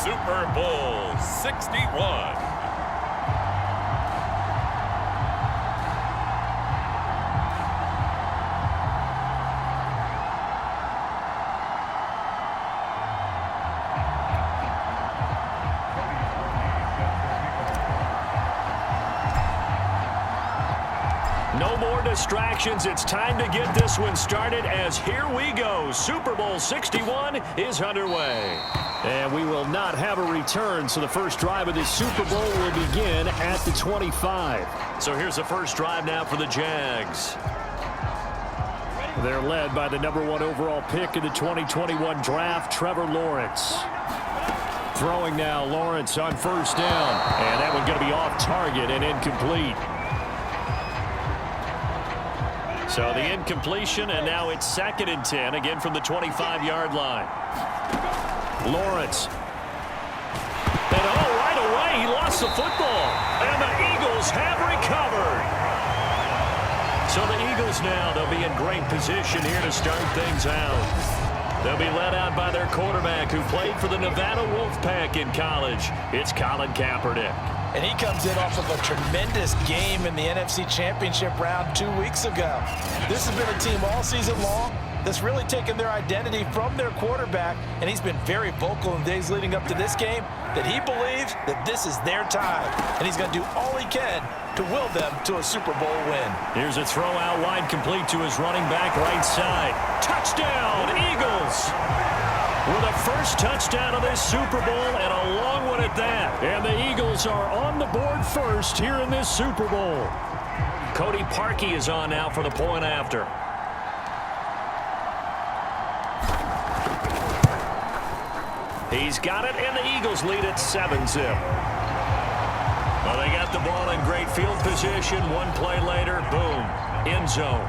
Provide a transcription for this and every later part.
Super Bowl 61. No more distractions. It's time to get this one started as here we go. Super Bowl 61 is underway. And we will not have a return, so the first drive of this Super Bowl will begin at the 25. So here's the first drive now for the Jags. They're led by the #1 overall pick in the 2021 draft, Trevor Lawrence. Throwing now, Lawrence on first down. And that one's going to be off target and incomplete. So the incompletion, and now it's 2nd and 10, again from the 25-yard line. Lawrence. And right away, he lost the football. And the Eagles have recovered. So the Eagles now, they'll be in great position here to start things out. They'll be led out by their quarterback who played for the Nevada Wolfpack in college. It's Colin Kaepernick. And he comes in off of a tremendous game in the NFC Championship round 2 weeks ago. This has been a team all season long that's really taken their identity from their quarterback, and he's been very vocal in the days leading up to this game that he believes that this is their time, and he's going to do all he can to will them to a Super Bowl win. Here's a throw out wide, complete to his running back right side. Touchdown, Eagles! With the first touchdown of this Super Bowl, and a long one at that. And the Eagles are on the board first here in this Super Bowl. Cody Parkey is on now for the point after. He's got it, and the Eagles lead at 7-zip. Well, they got the ball in great field position. One play later, boom, end zone.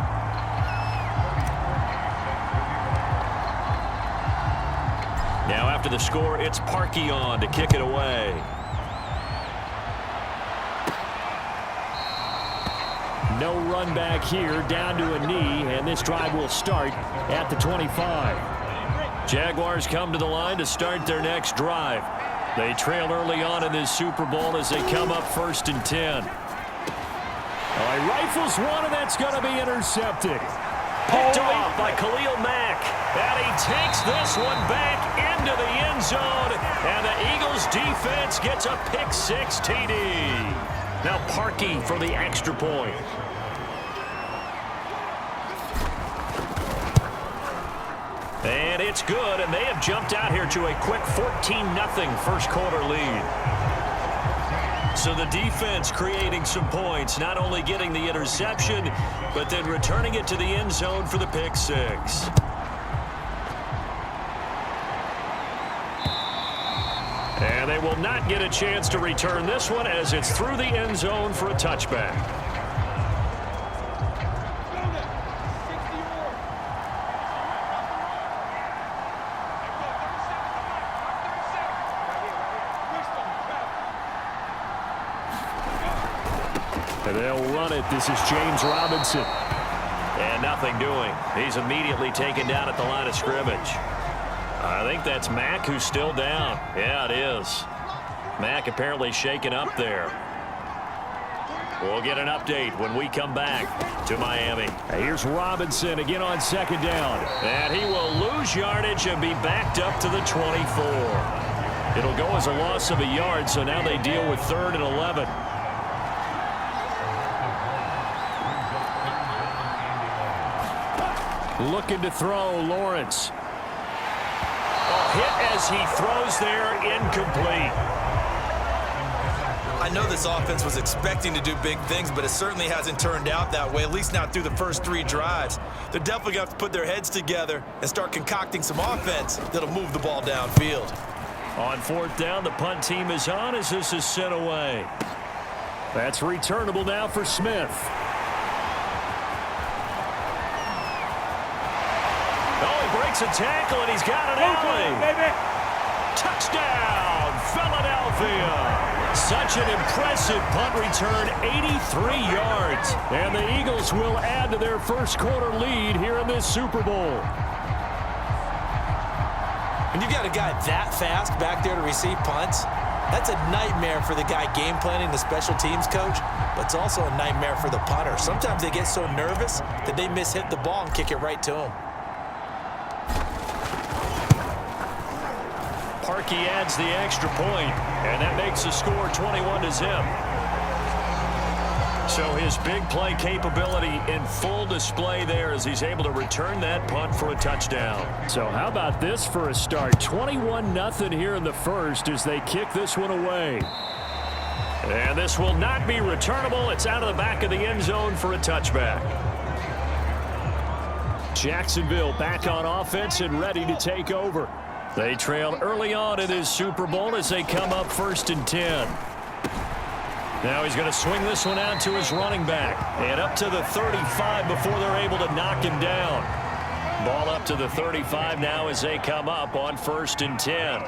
Now after the score, it's Parkey on to kick it away. No run back here, down to a knee, and this drive will start at the 25. Jaguars come to the line to start their next drive. They trail early on in this Super Bowl as they come up 1st and 10. He rifles one, and that's going to be intercepted. Picked off by Khalil Mack. And he takes this one back into the end zone. And the Eagles defense gets a pick-6 TD. Now Parkey for the extra point. And it's good, and they have jumped out here to a quick 14-0 first quarter lead. So the defense creating some points, not only getting the interception, but then returning it to the end zone for the pick-6. And they will not get a chance to return this one as it's through the end zone for a touchback. And they'll run it. This is James Robinson. And nothing doing. He's immediately taken down at the line of scrimmage. I think that's Mack who's still down. Yeah, it is. Mack apparently shaken up there. We'll get an update when we come back to Miami. Here's Robinson again on 2nd down. And he will lose yardage and be backed up to the 24. It'll go as a loss of a yard, so now they deal with 3rd and 11. Looking to throw, Lawrence. Hit as he throws there, incomplete. I know this offense was expecting to do big things, but it certainly hasn't turned out that way, at least not through the first 3 drives. They're definitely going to have to put their heads together and start concocting some offense that'll move the ball downfield. On 4th down, the punt team is on as this is sent away. That's returnable now for Smith. Breaks a tackle, and he's got an alley. Touchdown, Philadelphia. Such an impressive punt return, 83 yards. And the Eagles will add to their first quarter lead here in this Super Bowl. When you've got a guy that fast back there to receive punts, that's a nightmare for the guy game planning, the special teams coach, but it's also a nightmare for the punter. Sometimes they get so nervous that they mishit the ball and kick it right to him. Parkey adds the extra point, and that makes the score 21-0. So his big play capability in full display there as he's able to return that punt for a touchdown. So how about this for a start? 21-0 here in the first as they kick this one away. And this will not be returnable. It's out of the back of the end zone for a touchback. Jacksonville back on offense and ready to take over. They trailed early on in this Super Bowl as they come up 1st and 10. Now he's going to swing this one out to his running back. And up to the 35 before they're able to knock him down. Ball up to the 35 now as they come up on 1st and 10.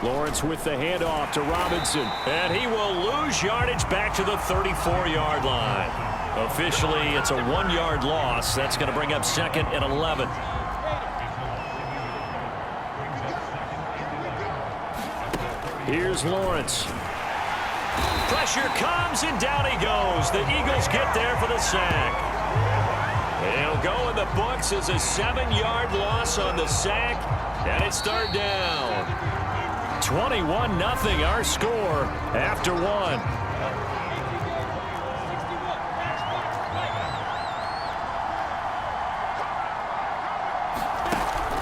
Lawrence with the handoff to Robinson. And he will lose yardage back to the 34-yard line. Officially, it's a 1-yard loss. That's going to bring up 2nd and 11. Here's Lawrence. Pressure comes, and down he goes. The Eagles get there for the sack. He'll go in the books as a 7-yard loss on the sack, and it's 3rd down. 21-0 our score after 1.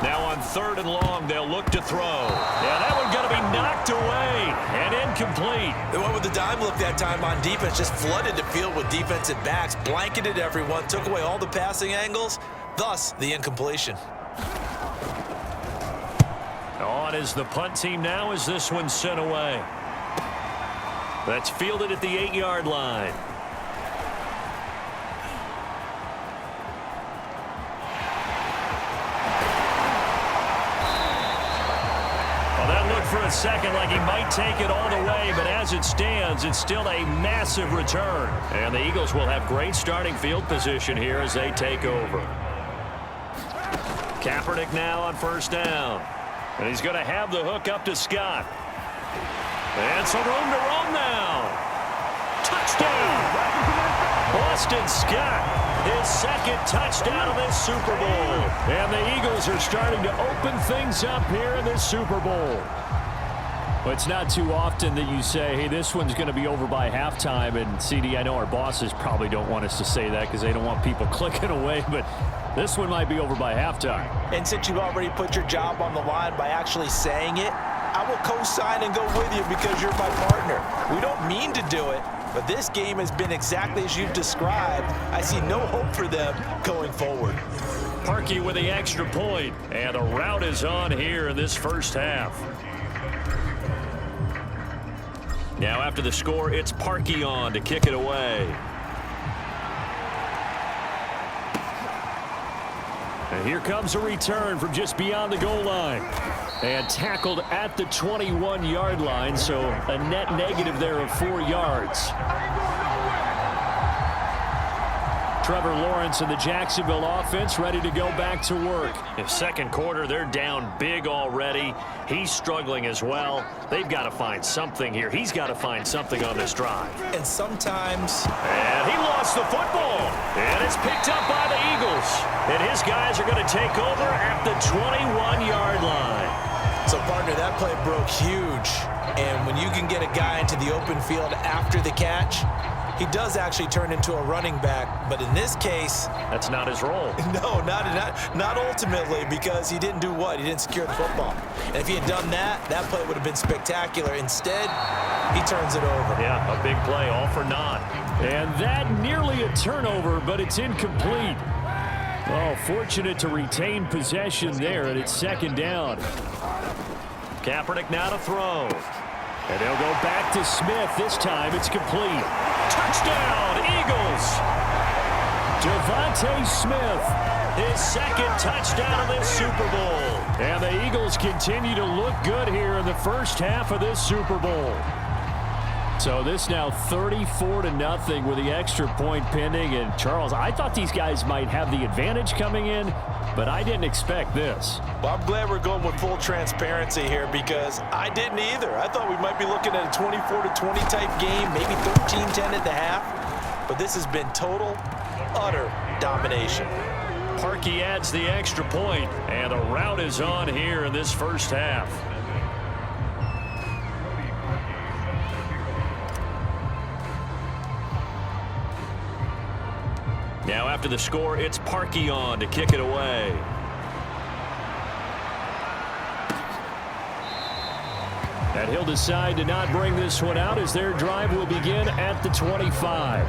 Now on 3rd and long, they'll look to throw. And that one going to be knocked away and incomplete. They went with the dime look that time on defense, just flooded the field with defensive backs, blanketed everyone, took away all the passing angles, thus the incompletion. On is the punt team now as this one's sent away. That's fielded at the 8-yard line. For a second like he might take it all the way, but as it stands, it's still a massive return. And the Eagles will have great starting field position here as they take over. Kaepernick now on 1st down. And he's going to have the hook up to Scott. And some room to roam now. Touchdown! Boston Scott, his 2nd touchdown of this Super Bowl. And the Eagles are starting to open things up here in this Super Bowl. Well, it's not too often that you say, hey, this one's going to be over by halftime. And, CD, I know our bosses probably don't want us to say that because they don't want people clicking away. But this one might be over by halftime. And since you've already put your job on the line by actually saying it, I will co-sign and go with you because you're my partner. We don't mean to do it, but this game has been exactly as you've described. I see no hope for them going forward. Parkey with the extra point, and the route is on here in this first half. Now after the score, it's Parkey on to kick it away. And here comes a return from just beyond the goal line. And tackled at the 21-yard line, so a net negative there of 4 yards. Trevor Lawrence and the Jacksonville offense ready to go back to work. In 2nd quarter, they're down big already. He's struggling as well. They've got to find something here. He's got to find something on this drive. And sometimes... And he lost the football. And it's picked up by the Eagles. And his guys are going to take over at the 21-yard line. So, partner, that play broke huge. And when you can get a guy into the open field after the catch, he does actually turn into a running back. But in this case... That's not his role. No, not ultimately, because he didn't do what? He didn't secure the football. And if he had done that, that play would have been spectacular. Instead, he turns it over. Yeah, a big play, all for naught. And that nearly a turnover, but it's incomplete. Oh, fortunate to retain possession there, and it's 2nd down. Kaepernick now to throw. And they'll go back to Smith. This time it's complete. Touchdown, Eagles! Devontae Smith, his 2nd touchdown of this Super Bowl. And the Eagles continue to look good here in the first half of this Super Bowl. So this now 34-0 with the extra point pending. And Charles, I thought these guys might have the advantage coming in, but I didn't expect this. Well, I'm glad we're going with full transparency here because I didn't either. I thought we might be looking at a 24-20 type game, maybe 13-10 at the half. But this has been total, utter domination. Parkey adds the extra point, and the rout is on here in this first half. Now after the score, it's Parkey on to kick it away. And he'll decide to not bring this one out as their drive will begin at the 25.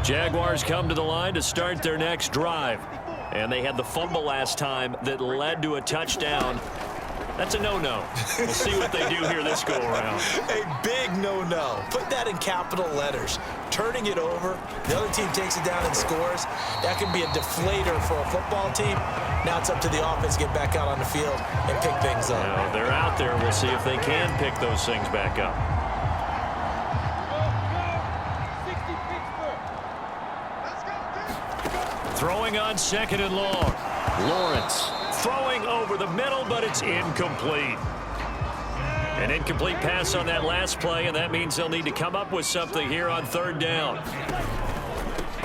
Jaguars come to the line to start their next drive. And they had the fumble last time that led to a touchdown. That's a no-no. We'll see what they do here this go-around. A big no-no. Put that in capital letters. Turning it over, the other team takes it down and scores. That can be a deflator for a football team. Now it's up to the offense to get back out on the field and pick things up. Now, they're out there. We'll see if they can pick those things back up. Throwing on 2nd and long. Lawrence throwing over the middle, but it's incomplete. An incomplete pass on that last play, and that means they'll need to come up with something here on 3rd down.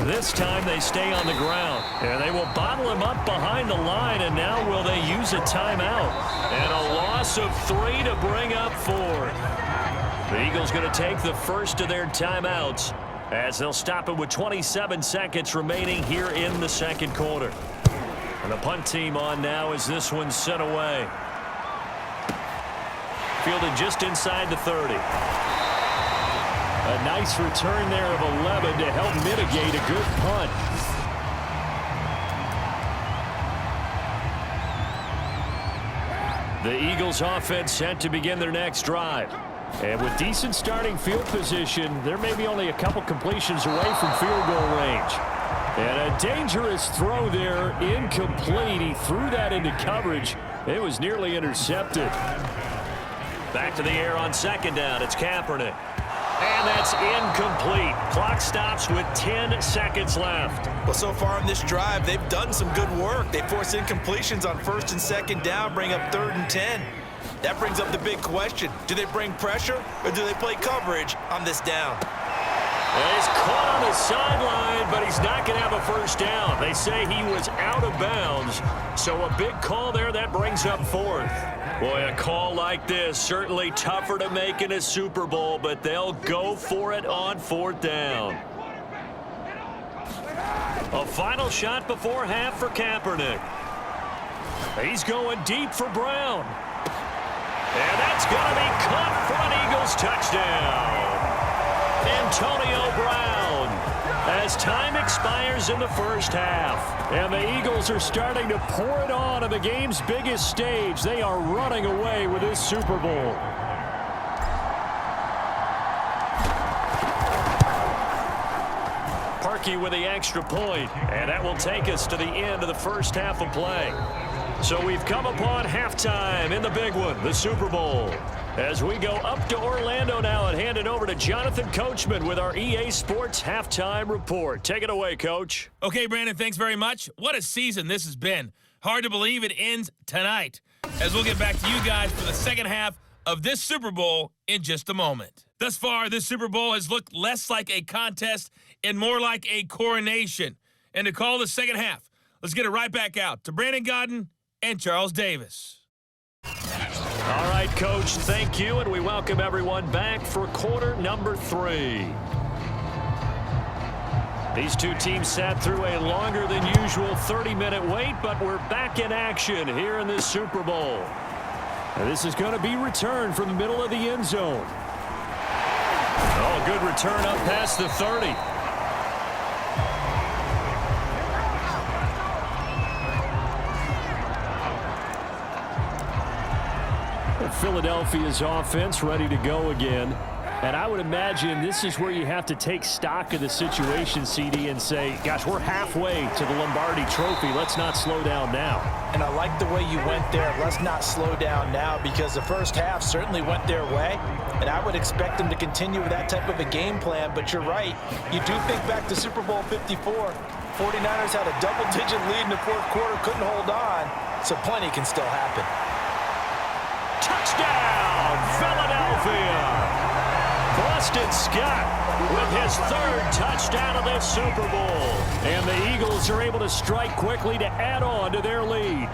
This time they stay on the ground, and they will bottle him up behind the line, and now will they use a timeout? And a loss of 3 to bring up 4th. The Eagles going to take the first of their timeouts as they'll stop it with 27 seconds remaining here in the 2nd quarter. And the punt team on now as this one's sent away. Fielded just inside the 30. A nice return there of 11 to help mitigate a good punt. The Eagles offense set to begin their next drive. And with decent starting field position, there may be only a couple completions away from field goal range. And a dangerous throw there, incomplete. He threw that into coverage. It was nearly intercepted. Back to the air on 2nd down. It's Kaepernick. And that's incomplete. Clock stops with 10 seconds left. Well, so far in this drive, they've done some good work. They force incompletions on 1st and 2nd down, bring up 3rd and 10. That brings up the big question. Do they bring pressure or do they play coverage on this down? And he's caught on the sideline, but he's not going to have a first down. They say he was out of bounds. So a big call there that brings up 4th. Boy, a call like this, certainly tougher to make in a Super Bowl, but they'll go for it on 4th down. A final shot before half for Kaepernick. He's going deep for Brown. And that's going to be caught for an Eagles touchdown. Antonio Brown, as time expires in the first half. And the Eagles are starting to pour it on the game's biggest stage. They are running away with this Super Bowl. Parkey with the extra point, and that will take us to the end of the first half of play. So we've come upon halftime in the big one, the Super Bowl. As we go up to Orlando now and hand it over to Jonathan Coachman with our EA Sports Halftime Report. Take it away, Coach. Okay, Brandon, thanks very much. What a season this has been. Hard to believe it ends tonight, as we'll get back to you guys for the second half of this Super Bowl in just a moment. Thus far, this Super Bowl has looked less like a contest and more like a coronation. And to call the second half, let's get it right back out to Brandon Godden and Charles Davis. All right, Coach, thank you, and we welcome everyone back for quarter number 3. These two teams sat through a longer than usual 30-minute wait, but we're back in action here in this Super Bowl. And this is going to be returned from the middle of the end zone. Oh, good return up past the 30. Philadelphia's offense ready to go again. And I would imagine this is where you have to take stock of the situation, CD, and say, gosh, we're halfway to the Lombardi Trophy. Let's not slow down now. And I like the way you went there. Let's not slow down now, because the first half certainly went their way. And I would expect them to continue with that type of a game plan. But you're right. You do think back to Super Bowl 54. 49ers had a double-digit lead in the fourth quarter, couldn't hold on. So plenty can still happen. Touchdown, Philadelphia! Boston Scott with his third touchdown of this Super Bowl. And the Eagles are able to strike quickly to add on to their lead.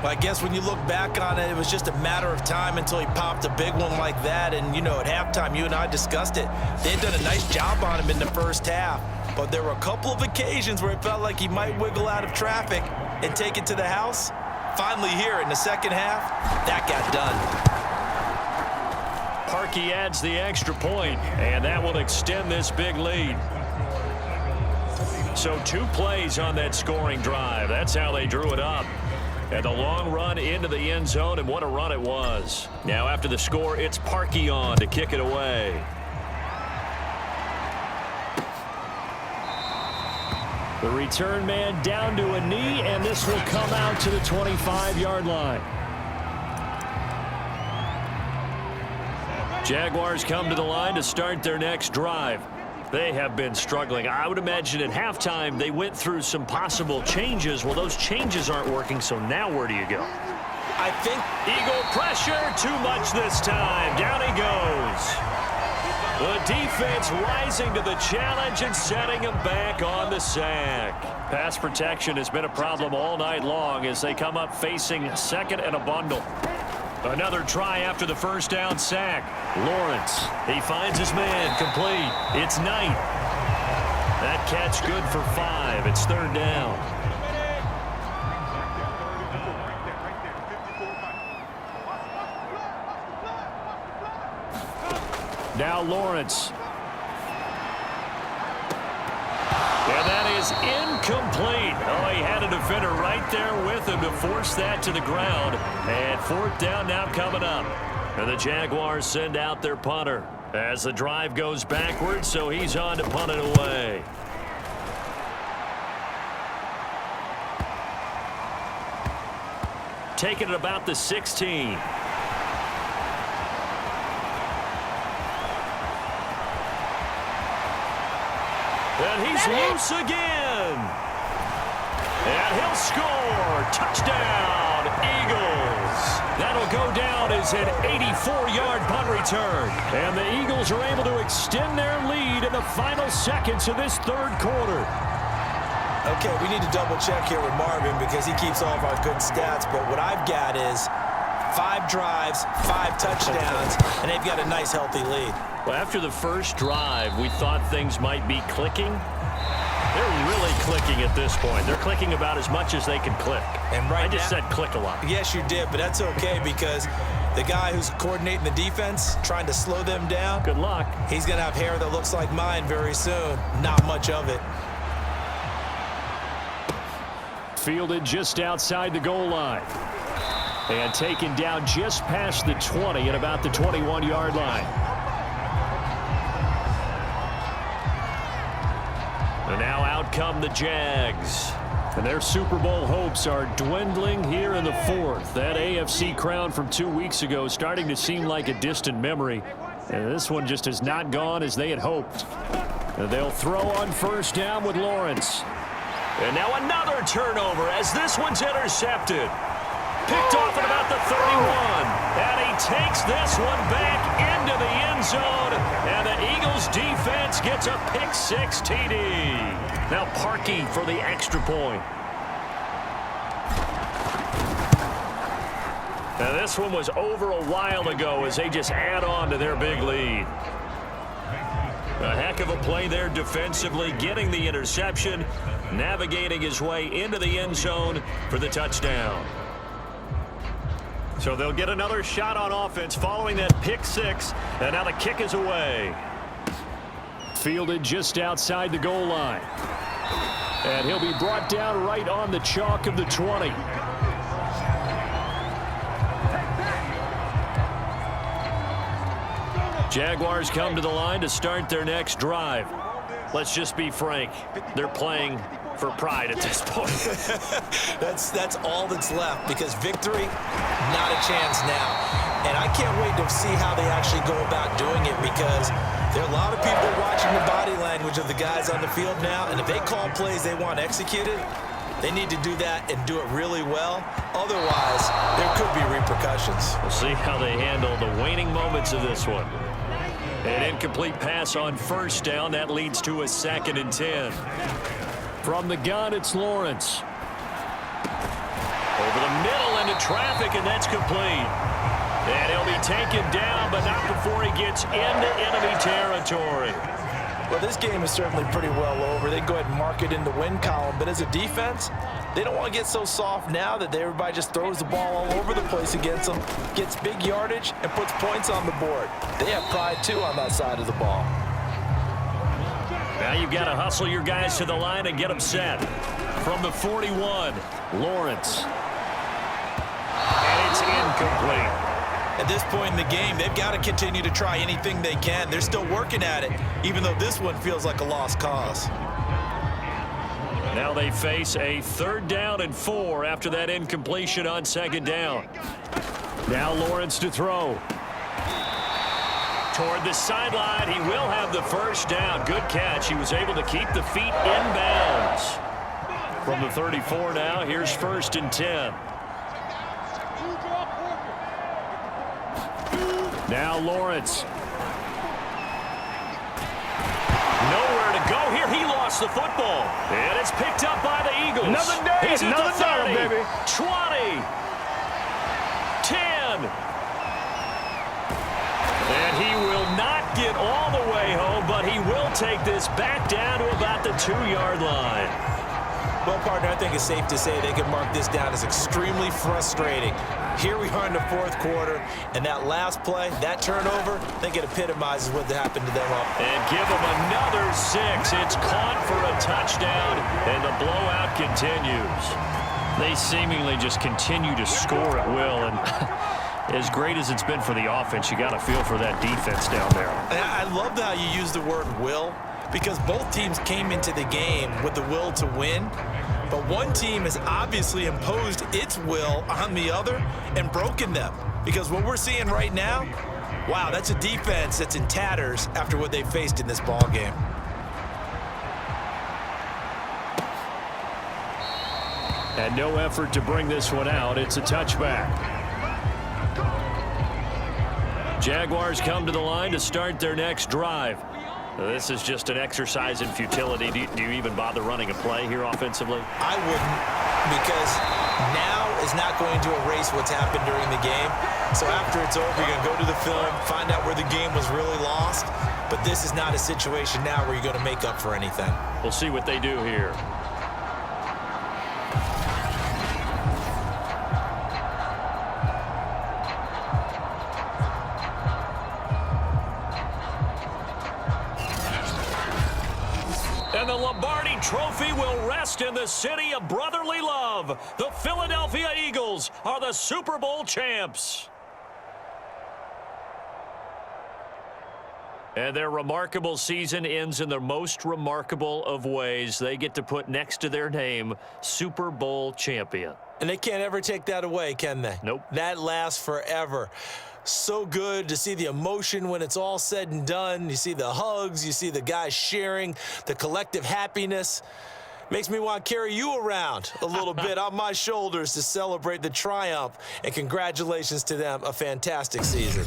Well, I guess when you look back on it, it was just a matter of time until he popped a big one like that. And, you know, at halftime, you and I discussed it. They had done a nice job on him in the first half. But there were a couple of occasions where it felt like he might wiggle out of traffic and take it to the house. Finally here in the second half, that got done. Parkey adds the extra point, and that will extend this big lead. So 2 plays on that scoring drive. That's how they drew it up. And the long run into the end zone, and what a run it was. Now after the score, it's Parkey on to kick it away. The return man down to a knee, and this will come out to the 25-yard line. Jaguars come to the line to start their next drive. They have been struggling. I would imagine at halftime they went through some possible changes. Well, those changes aren't working, so now where do you go? I think Eagle pressure, too much this time. Down he goes. The defense rising to the challenge and setting him back on the sack. Pass protection has been a problem all night long as they come up facing second and a bundle. Another try after the first down sack. Lawrence, he finds his man, complete. It's Knight. That catch good for 5. It's third down. Now Lawrence. And that is incomplete. Oh, he had a defender right there with him to force that to the ground. And fourth down now coming up. And the Jaguars send out their punter as the drive goes backwards, so he's on to punt it away. Taking it about the 16. And he's loose again. And he'll score. Touchdown, Eagles. That'll go down as an 84-yard punt return. And the Eagles are able to extend their lead in the final seconds of this third quarter. Okay, we need to double check here with Marvin because he keeps all of our good stats. But what I've got is 5 drives, 5 touchdowns, and they've got a nice, healthy lead. Well, after the first drive, we thought things might be clicking. They're really clicking at this point. They're clicking about as much as they can click. And right I just now, said click a lot. Yes, you did, but that's okay because the guy who's coordinating the defense, trying to slow them down, Good luck. he's going to have hair that looks like mine very soon. Not much of it. Fielded just outside the goal line. And taken down just past the 20 at about the 21-yard line. And now out come the Jags. And their Super Bowl hopes are dwindling here in the fourth. That AFC crown from 2 weeks ago starting to seem like a distant memory. And this one just has not gone as they had hoped. And they'll throw on first down with Lawrence. And now another turnover as this one's intercepted. Picked off at about the 31. And he takes this one back into the end zone. And the Eagles defense gets a pick-6 TD. Now Parkey for the extra point. Now this one was over a while ago as they just add on to their big lead. A heck of a play there defensively, getting the interception, navigating his way into the end zone for the touchdown. So they'll get another shot on offense following that pick-6, and now the kick is away. Fielded just outside the goal line. And he'll be brought down right on the chalk of the 20. Jaguars come to the line to start their next drive. Let's just be frank. They're playing for pride at this point. That's all that's left, because victory, not a chance now. And I can't wait to see how they actually go about doing it, because there are a lot of people watching the body language of the guys on the field now, and if they call plays they want executed, they need to do that and do it really well. Otherwise, there could be repercussions. We'll see how they handle the waning moments of this one. An incomplete pass on first down. That leads to a 2nd and 10. From the gun, it's Lawrence. Over the middle into traffic, and that's complete. And he'll be taken down, but not before he gets into enemy territory. Well, this game is certainly pretty well over. They go ahead and mark it in the win column. But as a defense, they don't want to get so soft now that everybody just throws the ball all over the place against them, gets big yardage, and puts points on the board. They have pride, too, on that side of the ball. Now you've got to hustle your guys to the line and get them set. From the 41, Lawrence. And it's incomplete. At this point in the game, they've got to continue to try anything they can. They're still working at it, even though this one feels like a lost cause. Now they face a 3rd down and 4 after that incompletion on 2nd down. Now Lawrence to throw. Toward the sideline, he will have the 1st down. Good catch. He was able to keep the feet in bounds. From the 34 now, here's 1st and 10. Now Lawrence. Nowhere to go here. He lost the football. And it's picked up by the Eagles. Another day, He's another at the 30, down, baby. 20, 10. And he will not get all the way home, but he will take this back down to about the 2-yard line. Well, partner, I think it's safe to say they can mark this down as extremely frustrating. Here we are in the 4th quarter, and that last play, that turnover, I think it epitomizes what happened to them all. And give them another 6. It's caught for a touchdown, and the blowout continues. They seemingly just continue to score at will, and as great as it's been for the offense, you got to feel for that defense down there. And I love how you use the word will, because both teams came into the game with the will to win. But one team has obviously imposed its will on the other and broken them. Because what we're seeing right now, wow, that's a defense that's in tatters after what they faced in this ball game. And no effort to bring this one out. It's a touchback. Jaguars come to the line to start their next drive. This is just an exercise in futility. Do you even bother running a play here offensively? I wouldn't, because now is not going to erase what's happened during the game. So after it's over, you're going to go to the film, find out where the game was really lost. But this is not a situation now where you're going to make up for anything. We'll see what they do here. And the Lombardi Trophy will rest in the city of brotherly love. The Philadelphia Eagles are the Super Bowl champs. And their remarkable season ends in the most remarkable of ways. They get to put next to their name, Super Bowl champion. And they can't ever take that away, can they? Nope. That lasts forever. So good to see the emotion when it's all said and done. You see the hugs, you see the guys sharing, the collective happiness. Makes me want to carry you around a little bit on my shoulders to celebrate the triumph. And congratulations to them, a fantastic season.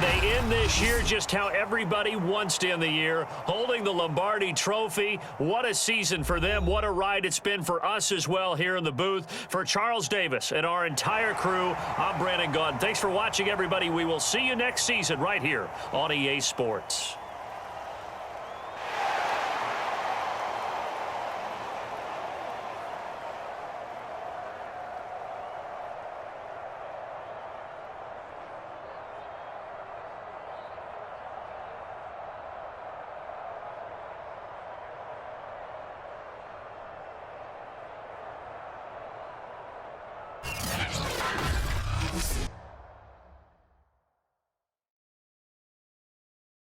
They end this year just how everybody wants to end the year, holding the Lombardi Trophy. What a season for them. What a ride it's been for us as well here in the booth. For Charles Davis and our entire crew, I'm Brandon Gaudin. Thanks for watching, everybody. We will see you next season right here on EA Sports. goes.